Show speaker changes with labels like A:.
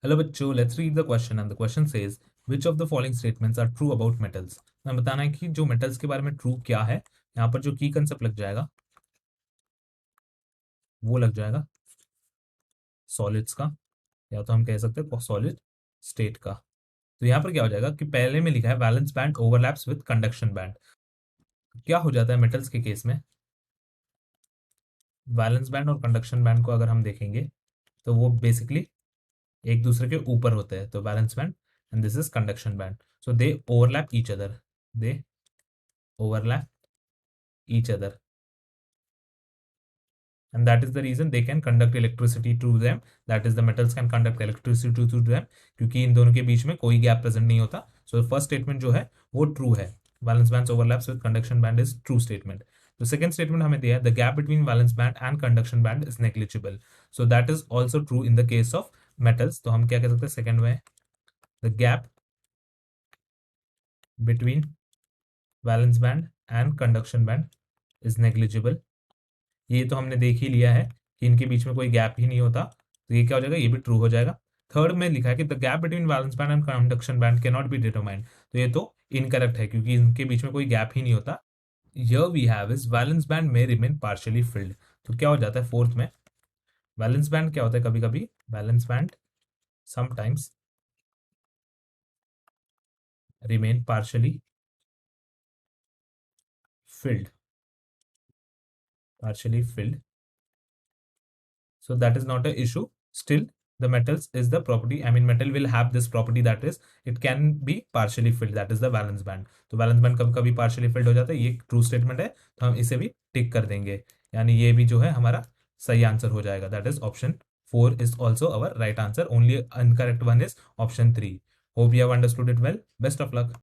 A: Hello बच्चों, let's read the question and the question says which of the following statements are true about metals. हमें बताना है कि जो मेटल्स के बारे में ट्रू क्या है। यहाँ पर जो की कंसेप्ट लग जाएगा वो लग जाएगा सॉलिड्स का, या तो हम कह सकते हैं सॉलिड स्टेट का। तो यहाँ पर क्या हो जाएगा कि पहले में लिखा है valence band overlaps with conduction band. क्या हो जाता है मेटल्स के केस में, वैलेंस बैंड और कंडक्शन बैंड को अगर हम देखेंगे तो वो बेसिकली एक दूसरे के ऊपर होते हैं। तो valence band and this is conduction band, so they overlap each other, they overlap each other, and that is the reason they can conduct electricity to them, that is the metals can conduct electricity to them, क्योंकि इन दोनों के बीच में कोई gap present नहीं होता। So first statement जो है वो ट्रू है, valence band overlaps with conduction band is true statement. तो सेकंड स्टेटमेंट हमें दिया है the gap between valence band and conduction band is negligible, so that is also true in the case of metals. तो हम क्या कह सकते हैं सेकंड में, the gap between valence band and conduction band is negligible. ये तो हमने देख ही लिया है कि इनके बीच में कोई गैप ही नहीं होता, तो ये क्या हो जाएगा, ये भी ट्रू हो जाएगा। थर्ड में लिखा है कि the gap between valence band and conduction band can not be determined, तो ये तो इनकरेक्ट है क्योंकि इनके बीच में कोई गैप ही नहीं होता। Here we have is valence band may remain partially filled. तो क्या हो जाता है फोर्थ में, वैलेंस बैंड क्या होता है, कभी कभी valence band sometimes remain partially filled, partially filled, so that is not a issue. Still the metals is the property, I mean metal will have this property, that is it can be partially filled, that is the valence band। तो valence band कभी कभी partially field हो जाता है, ये true statement है, तो हम इसे भी टिक कर देंगे, यानी ये भी जो है हमारा सही आंसर हो जाएगा। That is option 4 is also our right answer, only incorrect one is option 3। Hope you have understood it well, best of luck.